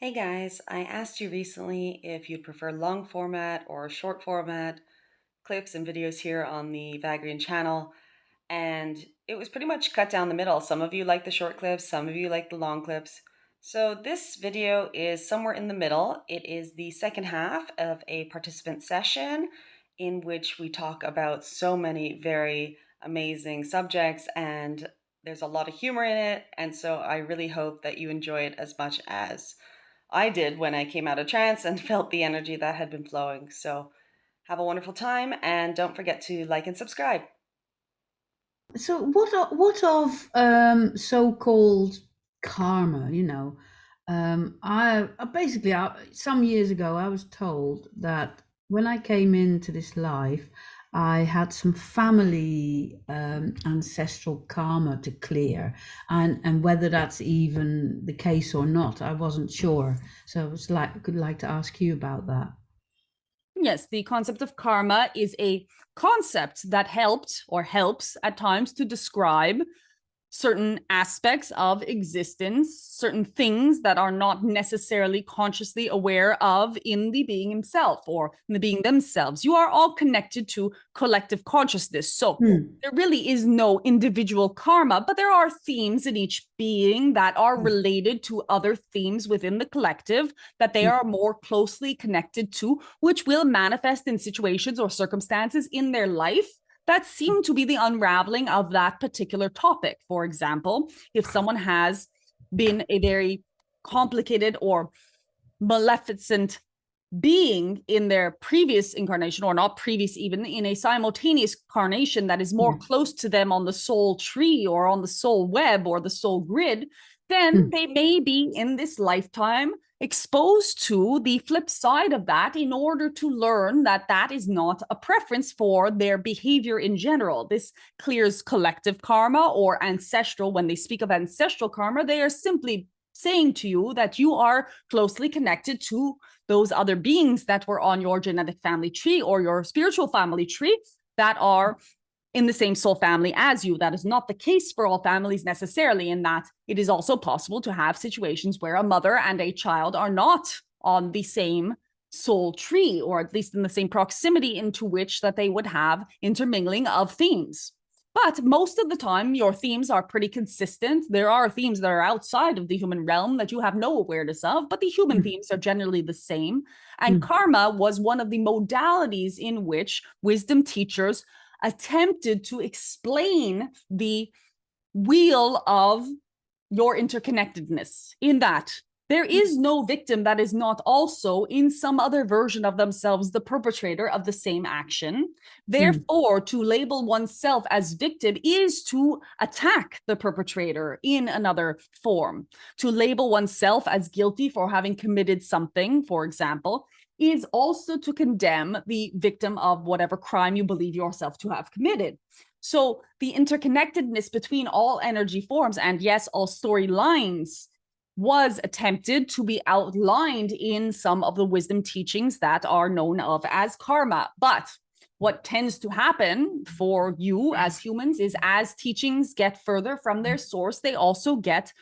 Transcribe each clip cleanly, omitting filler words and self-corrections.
Hey guys, I asked you recently if you'd prefer long format or short format clips and videos here on the Vagrein channel, and it was pretty much cut down the middle. Some of you like the short clips, some of you like the long clips. So this video is somewhere in the middle. It is the second half of a participant session in which we talk about so many very amazing subjects, and there's a lot of humor in it, and so I really hope that you enjoy it as much as I did when I came out of trance and felt the energy that had been flowing. So have a wonderful time and don't forget to like and subscribe. So what of so-called karma? Some years ago I was told that when I came into this life, I had some family ancestral karma to clear, and whether that's even the case or not, I wasn't sure. So I could like to ask you about that. Yes, the concept of karma is a concept that helped or helps at times to describe certain aspects of existence, certain things that are not necessarily consciously aware of in the being himself or in the being themselves. You are all connected to collective consciousness. So Hmm. there really is no individual karma, but there are themes in each being that are related to other themes within the collective that they are more closely connected to, which will manifest in situations or circumstances in their life that seem to be the unraveling of that particular topic. For example, if someone has been a very complicated or maleficent being in their previous incarnation, or not previous, even in a simultaneous incarnation that is more Yeah. close to them on the soul tree or on the soul web or the soul grid, then Hmm. they may be in this lifetime exposed to the flip side of that in order to learn that that is not a preference for their behavior in general. This clears collective karma or ancestral. When they speak of ancestral karma, they are simply saying to you that you are closely connected to those other beings that were on your genetic family tree or your spiritual family tree that are in the same soul family as you. That is not the case for all families necessarily, in that it is also possible to have situations where a mother and a child are not on the same soul tree, or at least in the same proximity into which that they would have intermingling of themes. But most of the time, your themes are pretty consistent. There are themes that are outside of the human realm that you have no awareness of, but the human Hmm. themes are generally the same. And Hmm. karma was one of the modalities in which wisdom teachers attempted to explain the wheel of your interconnectedness, in that there is no victim that is not also, in some other version of themselves, the perpetrator of the same action. Hmm. Therefore, to label oneself as victim is to attack the perpetrator in another form. To label oneself as guilty for having committed something, for example, is also to condemn the victim of whatever crime you believe yourself to have committed. So the interconnectedness between all energy forms, and yes, all storylines, was attempted to be outlined in some of the wisdom teachings that are known of as karma. But what tends to happen for you as humans is, as teachings get further from their source, they also get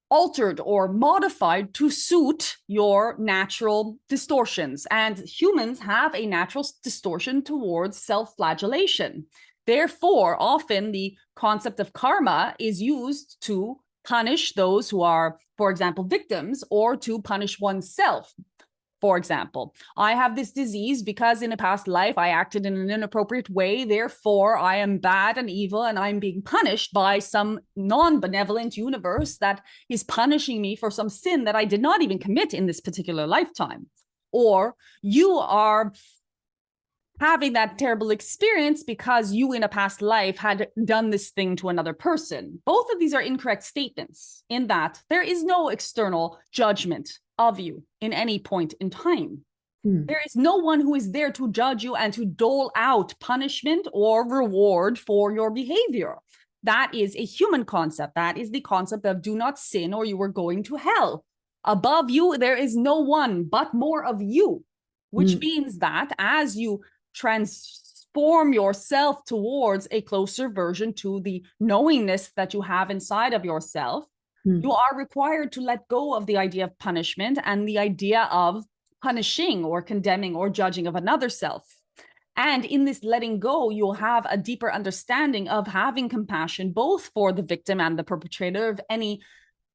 altered or modified to suit your natural distortions. And humans have a natural distortion towards self-flagellation. Therefore, often the concept of karma is used to punish those who are, for example, victims, or to punish oneself. For example, I have this disease because in a past life I acted in an inappropriate way. Therefore, I am bad and evil, and I'm being punished by some non benevolent universe that is punishing me for some sin that I did not even commit in this particular lifetime. Or you are having that terrible experience because you in a past life had done this thing to another person. Both of these are incorrect statements, in that there is no external judgment of you in any point in time. Hmm. There is no one who is there to judge you and to dole out punishment or reward for your behavior. That is a human concept. That is the concept of do not sin or you are going to hell. Above you, there is no one but more of you, which Hmm. means that as you transform yourself towards a closer version to the knowingness that you have inside of yourself, You are required to let go of the idea of punishment and the idea of punishing or condemning or judging of another self. And in this letting go, you'll have a deeper understanding of having compassion, both for the victim and the perpetrator of any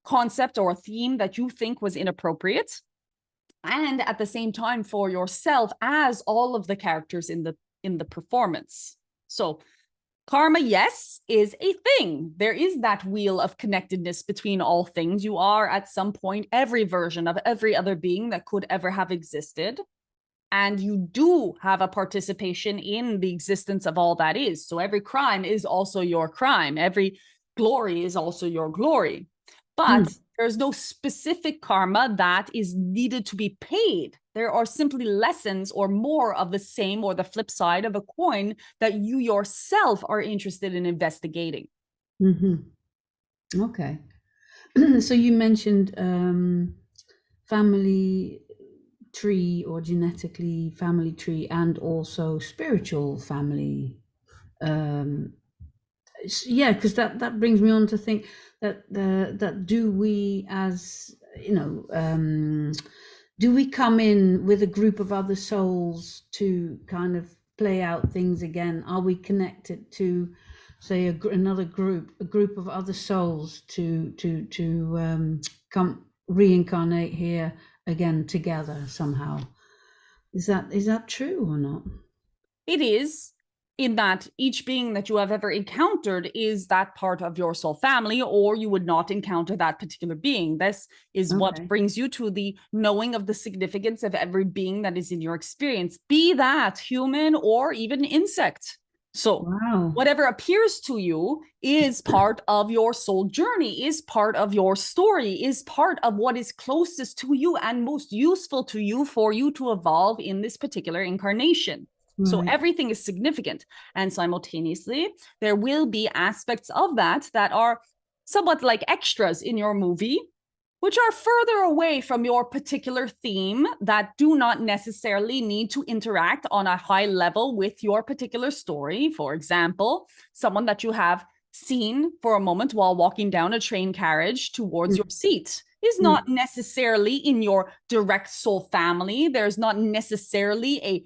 concept or theme that you think was inappropriate, and at the same time for yourself as all of the characters in the performance. So karma, yes, is a thing. There is that wheel of connectedness between all things. You are at some point every version of every other being that could ever have existed. And you do have a participation in the existence of all that is. So every crime is also your crime. Every glory is also your glory. But there's no specific karma that is needed to be paid. There are simply lessons or more of the same or the flip side of a coin that you yourself are interested in investigating. Okay. So you mentioned family tree or genetically family tree and also spiritual family. Yeah, because that brings me on to think that do we, as you know, do we come in with a group of other souls to kind of play out things again? Are we connected to, say, another group, a group of other souls to come reincarnate here again together somehow? Is that true or not? It is, in that each being that you have ever encountered is that part of your soul family, or you would not encounter that particular being. This is what brings you to the knowing of the significance of every being that is in your experience, be that human or even insect. So whatever appears to you is part of your soul journey, is part of your story, is part of what is closest to you and most useful to you for you to evolve in this particular incarnation. So everything is significant. And simultaneously, there will be aspects of that that are somewhat like extras in your movie, which are further away from your particular theme, that do not necessarily need to interact on a high level with your particular story. For example, someone that you have seen for a moment while walking down a train carriage towards your seat is not necessarily in your direct soul family. There's not necessarily a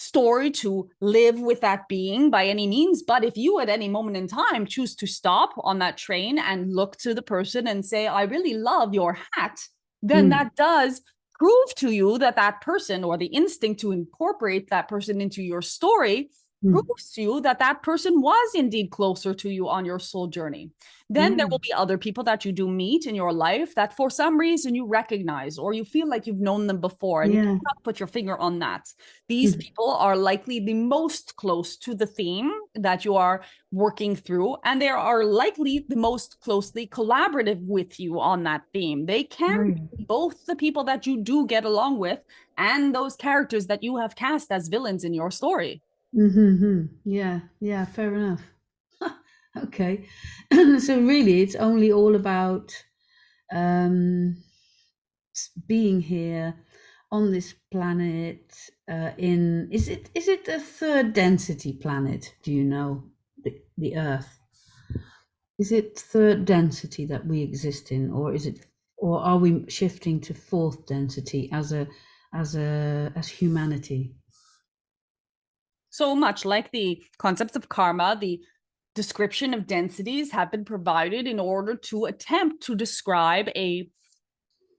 story to live with that being by any means. But if you at any moment in time choose to stop on that train and look to the person and say, I really love your hat, then that does prove to you that that person, or the instinct to incorporate that person into your story, proves to you that that person was indeed closer to you on your soul journey. Then there will be other people that you do meet in your life that for some reason you recognize, or you feel like you've known them before, and you cannot put your finger on that. These people are likely the most close to the theme that you are working through, and they are likely the most closely collaborative with you on that theme. They can be both the people that you do get along with and those characters that you have cast as villains in your story. Yeah, fair enough. Okay. So really it's only all about being here on this planet, is it a third density planet? Do you know, the Earth? Is it third density that we exist in, or are we shifting to fourth density as humanity? So much like the concepts of karma, the description of densities have been provided in order to attempt to describe a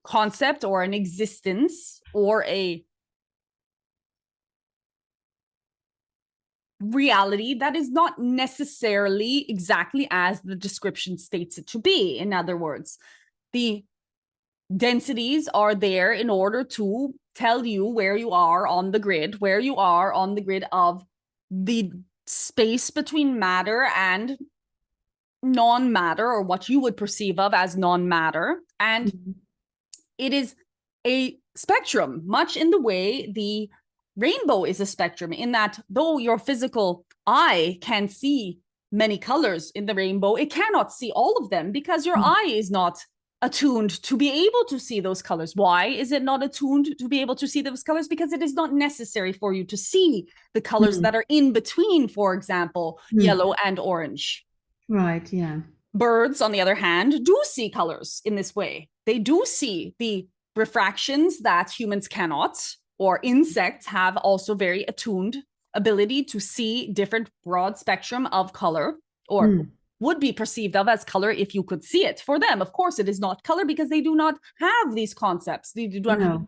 concept or an existence or a reality that is not necessarily exactly as the description states it to be. In other words, the densities are there in order to tell you where you are on the grid, where you are on the grid of the space between matter and non-matter, or what you would perceive of as non-matter. And it is a spectrum, much in the way the rainbow is a spectrum, in that though your physical eye can see many colors in the rainbow, it cannot see all of them because your eye is not attuned to be able to see those colors. Why is it not attuned to be able to see those colors? Because it is not necessary for you to see the colors that are in between, for example, yellow and orange. Right, yeah. Birds, on the other hand, do see colors in this way. They do see the refractions that humans cannot, or insects have also very attuned ability to see different broad spectrum of color, or would be perceived of as color if you could see it. For them, of course, it is not color because they do not have these concepts. They do not have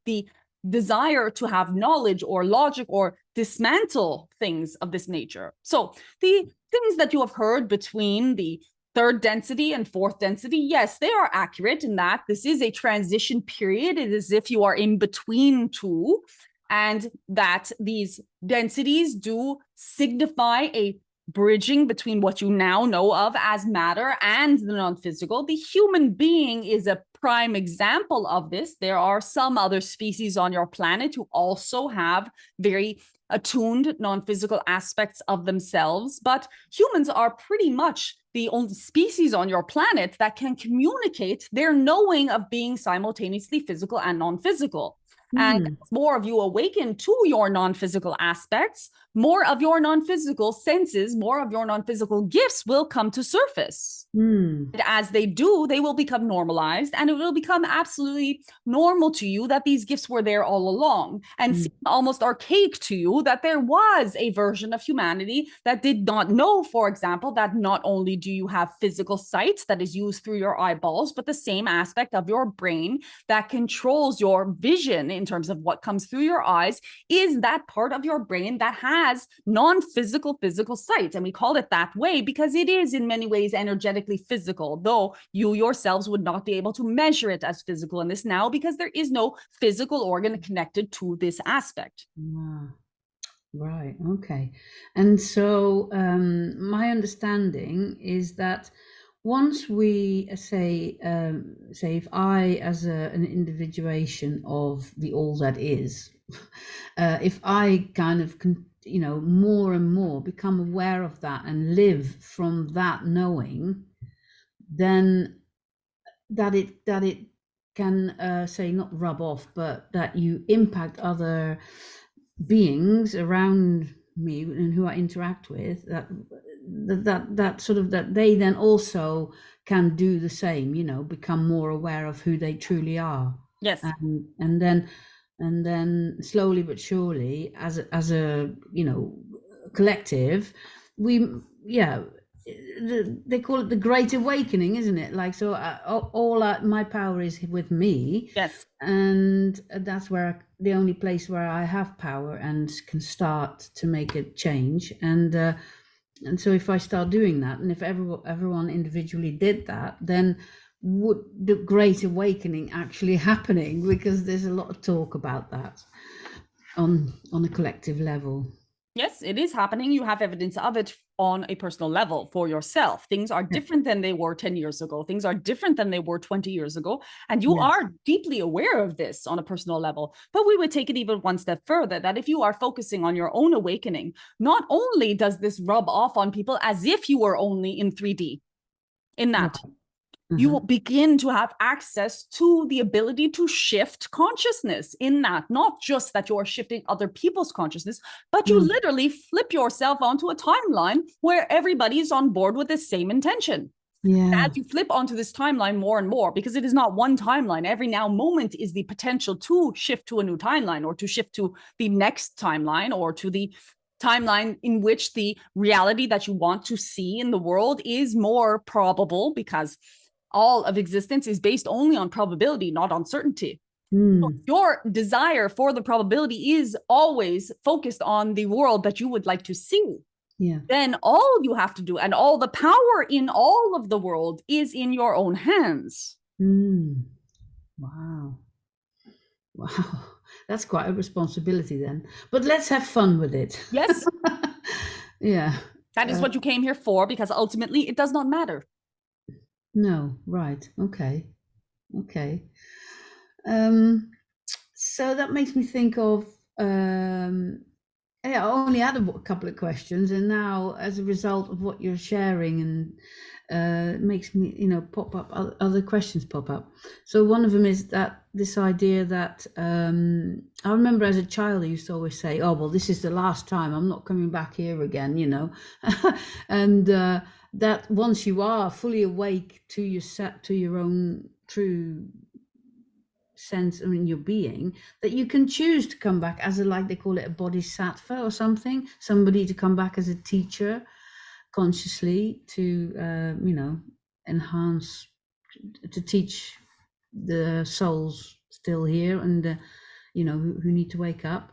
the desire to have knowledge or logic or dismantle things of this nature. So the things that you have heard between the third density and fourth density, yes, they are accurate in that this is a transition period. It is as if you are in between two, and that these densities do signify a bridging between what you now know of as matter and the non-physical. The human being is a prime example of this. There are some other species on your planet who also have very attuned non-physical aspects of themselves, but humans are pretty much the only species on your planet that can communicate their knowing of being simultaneously physical and non-physical. And as more of you awaken to your non-physical aspects, more of your non-physical senses, more of your non-physical gifts will come to surface. As they do, they will become normalized, and it will become absolutely normal to you that these gifts were there all along, and seem almost archaic to you that there was a version of humanity that did not know, for example, that not only do you have physical sight that is used through your eyeballs, but the same aspect of your brain that controls your vision in terms of what comes through your eyes is that part of your brain that has non-physical physical sight. And we call it that way because it is in many ways energetically physical, though you yourselves would not be able to measure it as physical in this now because there is no physical organ connected to this aspect. Right. Okay. And so my understanding is that once we say if I, as an individuation of the all that is, if I kind of more and more become aware of that and live from that knowing, then that it can say not rub off, but that you impact other beings around me and who I interact with, that sort of that they then also can do the same, become more aware of who they truly are. Yes. And then slowly but surely, as a collective, they call it the Great Awakening, isn't it? Like, so my power is with me. Yes. And that's where the only place where I have power and can start to make a change. And so if I start doing that, and if everyone individually did that, then would the Great Awakening actually happening? Because there's a lot of talk about that on a collective level. Yes, it is happening. You have evidence of it on a personal level for yourself. Things are different than they were 10 years ago. Things are different than they were 20 years ago. And you are deeply aware of this on a personal level. But we would take it even one step further, that if you are focusing on your own awakening, not only does this rub off on people as if you were only in 3D, in that you will begin to have access to the ability to shift consciousness in that, not just that you're shifting other people's consciousness, but you literally flip yourself onto a timeline where everybody is on board with the same intention. As you flip onto this timeline more and more, because it is not one timeline, every now moment is the potential to shift to a new timeline, or to shift to the next timeline, or to the timeline in which the reality that you want to see in the world is more probable, because all of existence is based only on probability, not on certainty. So your desire for the probability is always focused on the world that you would like to see. Then all you have to do, and all the power in all of the world, is in your own hands. Wow. That's quite a responsibility then. But let's have fun with it. Yes. That is what you came here for, because ultimately it does not matter. No, right. Okay. So that makes me think of I only had a couple of questions, and now, as a result of what you're sharing, and it makes me, pop up other questions pop up. So one of them is that this idea that I remember as a child, I used to always say, "Oh, well, this is the last time. I'm not coming back here again," and that once you are fully awake to your own true sense in your being, that you can choose to come back as a, like they call it, a bodhisattva or something, somebody to come back as a teacher consciously to enhance, to teach the souls still here and who need to wake up.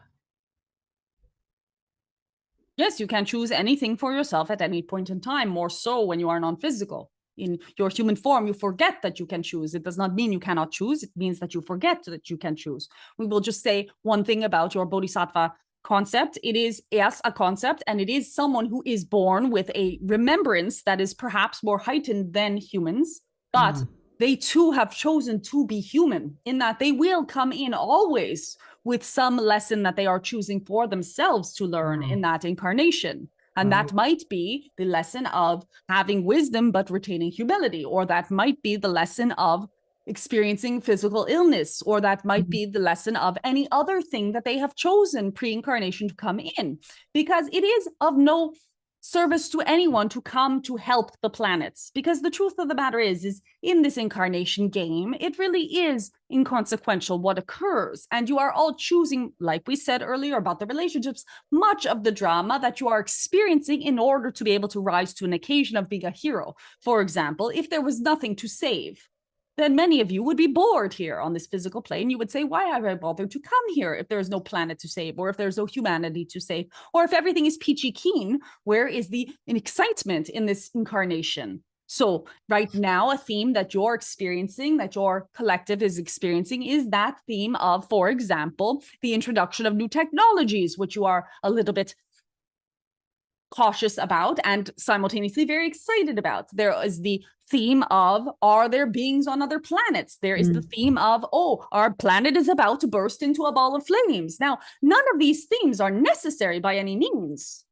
Yes, you can choose anything for yourself at any point in time, more so when you are non-physical. In your human form, you forget that you can choose. It does not mean you cannot choose. It means that you forget that you can choose. We will just say one thing about your bodhisattva concept. It is, yes, a concept, and it is someone who is born with a remembrance that is perhaps more heightened than humans, but they too have chosen to be human, in that they will come in always with some lesson that they are choosing for themselves to learn in that incarnation. And that might be the lesson of having wisdom but retaining humility, or that might be the lesson of experiencing physical illness, or that might be the lesson of any other thing that they have chosen pre-incarnation to come in, because it is of no service to anyone to come to help the planets, because the truth of the matter is in this incarnation game, it really is inconsequential what occurs, and you are all choosing, like we said earlier about the relationships, much of the drama that you are experiencing in order to be able to rise to an occasion of being a hero. For example, if there was nothing to save, then many of you would be bored here on this physical plane. You would say, why have I bothered to come here if there's no planet to save, or if there's no humanity to save, or if everything is peachy keen, where is the excitement in this incarnation? So right now, a theme that you're experiencing, that your collective is experiencing, is that theme of, for example, the introduction of new technologies, which you are a little bit cautious about and simultaneously very excited about. There is the theme of, are there beings on other planets? There is the theme of, oh, our planet is about to burst into a ball of flames. Now, none of these themes are necessary by any means.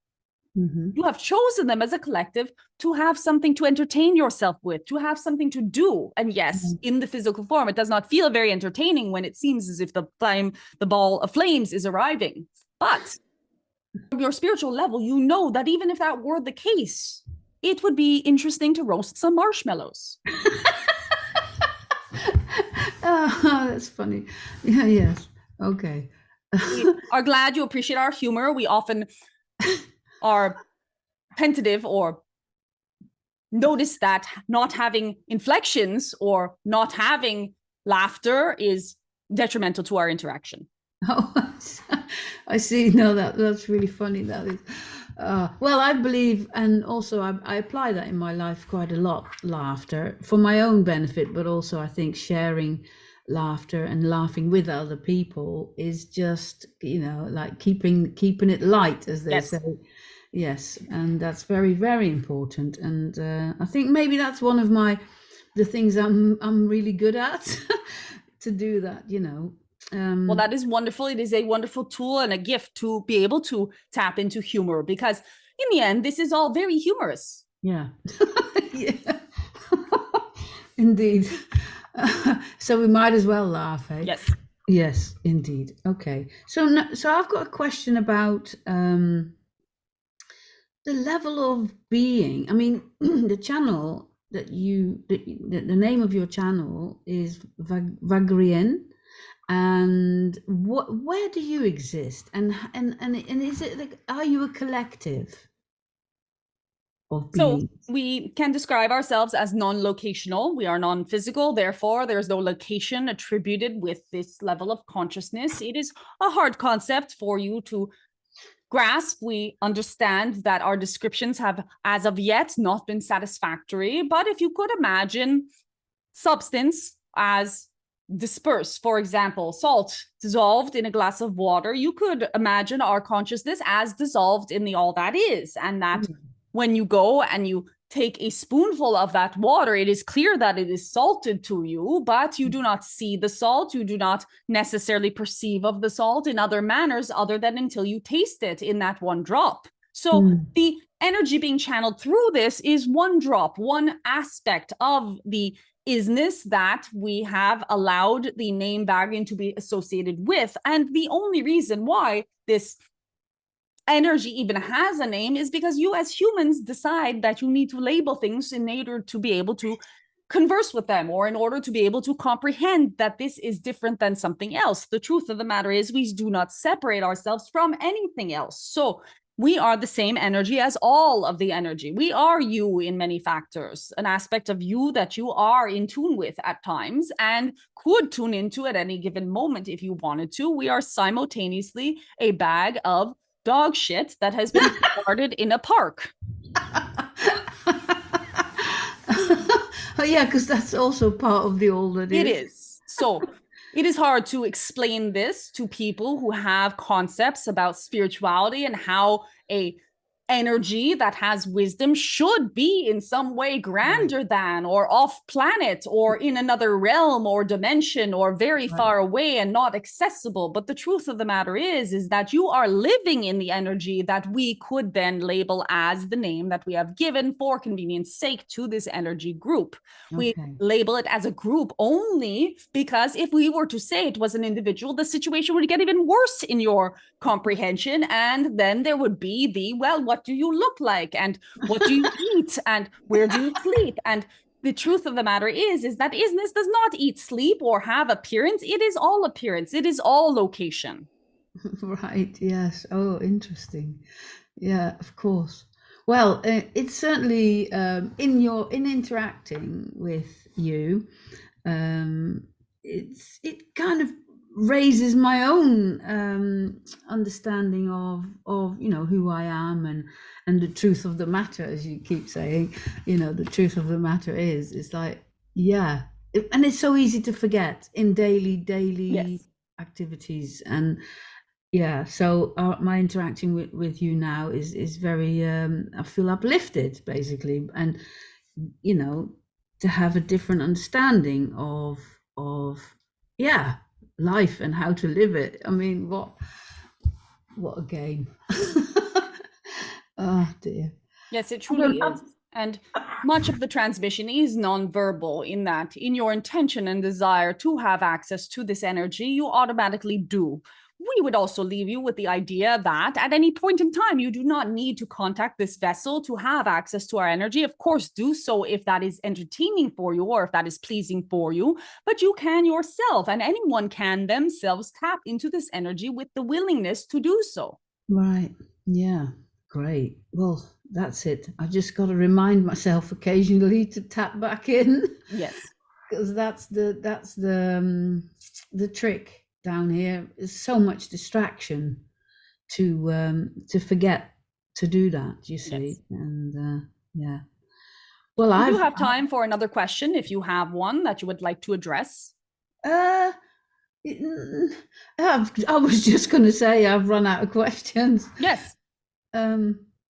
You have chosen them as a collective to have something to entertain yourself with, to have something to do. And yes, in the physical form, it does not feel very entertaining when it seems as if the ball of flames is arriving. But from your spiritual level, you know that even if that were the case, it would be interesting to roast some marshmallows. Oh, that's funny. Yeah, yes. Okay. We are glad you appreciate our humor. We often are tentative or notice that not having inflections or not having laughter is detrimental to our interaction. Oh, I see. No, that's really funny. That is. Well, I believe, and also I apply that in my life quite a lot, laughter for my own benefit, but also I think sharing laughter and laughing with other people is just, like keeping it light, as they say. Yes, and that's very, very important. And I think maybe that's one of the things I'm really good at, to do that, Well, that is wonderful. It is a wonderful tool and a gift to be able to tap into humor, because in the end, this is all very humorous. Yeah. Yeah. Indeed. So we might as well laugh, eh? Yes. Yes, indeed. Okay. So I've got a question about the level of being. I mean, the channel that the name of your channel is Vagrein. And where do you exist, and is it like, are you a collective of beings? So we can describe ourselves as non-locational. We are non-physical, therefore there's no location attributed with this level of consciousness. It is a hard concept for you to grasp. We understand that our descriptions have as of yet not been satisfactory, but if you could imagine substance as dispersed, for example, salt dissolved in a glass of water, you could imagine our consciousness as dissolved in the all that is, and that when you go and you take a spoonful of that water, it is clear that it is salted to you, but you do not see the salt. You do not necessarily perceive of the salt in other manners other than until you taste it in that one drop. So the energy being channeled through this is one drop, one aspect of the isness that we have allowed the name Vagrein to be associated with. And the only reason why this energy even has a name is because you as humans decide that you need to label things in order to be able to converse with them, or in order to be able to comprehend that this is different than something else. The truth of the matter is we do not separate ourselves from anything else. So we are the same energy as all of the energy. We are you in many factors, an aspect of you that you are in tune with at times and could tune into at any given moment if you wanted to. We are simultaneously a bag of dog shit that has been discarded in a park. Oh yeah, because that's also part of the all that is. It is. So it is hard to explain this to people who have concepts about spirituality and how a energy that has wisdom should be in some way grander than, or off planet, or in another realm or dimension, or very far away and not accessible. But the truth of the matter is that you are living in the energy that we could then label as the name that we have given for convenience sake to this energy group. We label it as a group only because if we were to say it was an individual, the situation would get even worse in your comprehension. And then there would be the, well, what do you look like? And what do you eat? And where do you sleep? And the truth of the matter is that isness does not eat, sleep, or have appearance. It is all appearance. It is all location. Right. Yes. Oh, interesting. Yeah, of course. Well, it's certainly in interacting with you, it kind of raises my own understanding of who I am and the truth of the matter, as you keep saying. The truth of the matter is, it's like, yeah, and it's so easy to forget in daily activities. And yeah, so my interacting with you now is very I feel uplifted, basically, and to have a different understanding of yeah, life and how to live it. I mean, what a game. Oh dear. Yes, it truly is. And much of the transmission is non-verbal, in that in your intention and desire to have access to this energy, you automatically do. We would also leave you with the idea that at any point in time, you do not need to contact this vessel to have access to our energy. Of course, do so if that is entertaining for you or if that is pleasing for you, but you can yourself, and anyone can themselves tap into this energy with the willingness to do so. Right. Yeah. Great. Well, that's it. I just got to remind myself occasionally to tap back in. Yes. Because that's the trick down here. Is so much distraction to forget to do that, you see. Yes. And yeah. Well, I do have time for another question if you have one that you would like to address. I was just going to say I've run out of questions. Yes.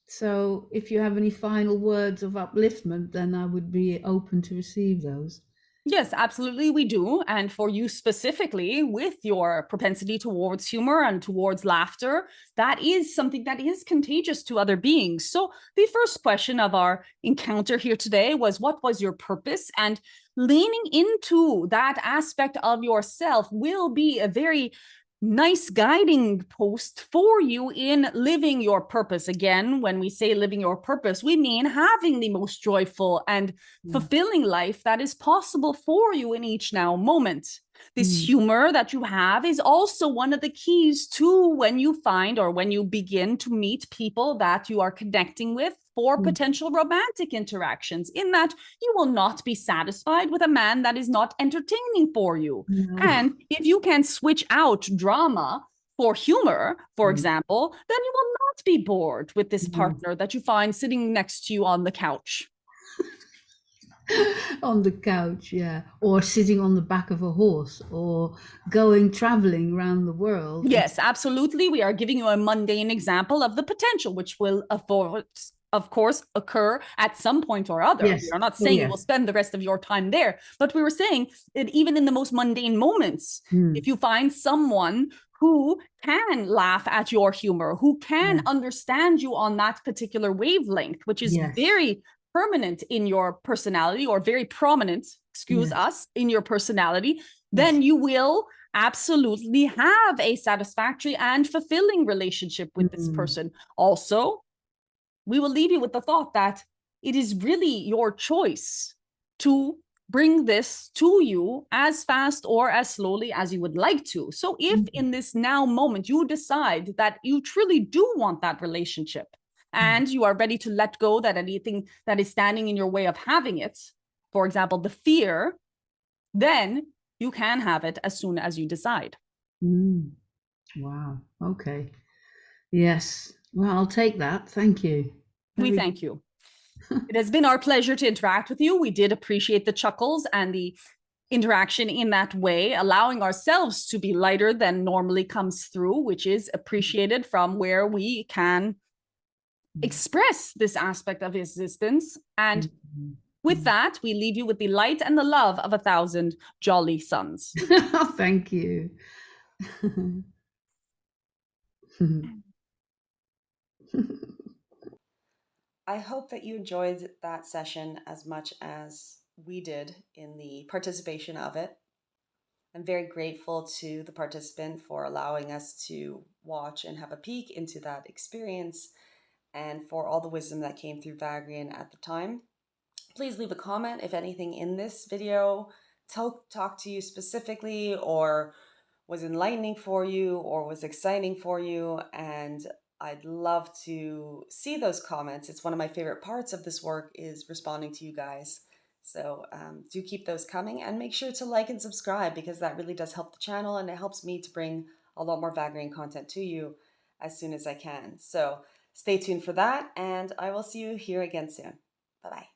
So if you have any final words of upliftment, then I would be open to receive those. Yes, absolutely, we do. And for you specifically, with your propensity towards humor and towards laughter, that is something that is contagious to other beings. So the first question of our encounter here today was, what was your purpose? And leaning into that aspect of yourself will be a very nice guiding post for you in living your purpose. Again, when we say living your purpose, we mean having the most joyful and fulfilling life that is possible for you in each now moment. This humor that you have is also one of the keys to when you find, or when you begin to meet people that you are connecting with for potential romantic interactions, in that you will not be satisfied with a man that is not entertaining for you. And if you can switch out drama for humor, for example, then you will not be bored with this partner that you find sitting next to you on the couch. On the couch, yeah, or sitting on the back of a horse, or going traveling around the world. Yes, absolutely. We are giving you a mundane example of the potential, which will afford of course, occur at some point or other. Yes. We are not Oh, saying you will yes. spend the rest of your time there, but we were saying that even in the most mundane moments, if you find someone who can laugh at your humor, who can Yeah. understand you on that particular wavelength, which is Yes. very permanent in your personality, or very prominent, excuse Yes. us, in your personality, Yes. then you will absolutely have a satisfactory and fulfilling relationship with this person. Also, we will leave you with the thought that it is really your choice to bring this to you as fast or as slowly as you would like to. So if in this now moment you decide that you truly do want that relationship and you are ready to let go that anything that is standing in your way of having it, for example, the fear, then you can have it as soon as you decide. Wow. Okay. Yes. Well, I'll take that. Thank you. We Very thank you. It has been our pleasure to interact with you. We did appreciate the chuckles and the interaction in that way, allowing ourselves to be lighter than normally comes through, which is appreciated from where we can express this aspect of existence. And with that, we leave you with the light and the love of 1,000 jolly suns. Thank you. I hope that you enjoyed that session as much as we did in the participation of it. I'm very grateful to the participant for allowing us to watch and have a peek into that experience, and for all the wisdom that came through Vagrein at the time. Please leave a comment if anything in this video talked to you specifically, or was enlightening for you, or was exciting for you, and I'd love to see those comments. It's one of my favorite parts of this work, is responding to you guys. So do keep those coming, and make sure to like and subscribe, because that really does help the channel, and it helps me to bring a lot more Vagrein content to you as soon as I can. So stay tuned for that, and I will see you here again soon. Bye-bye.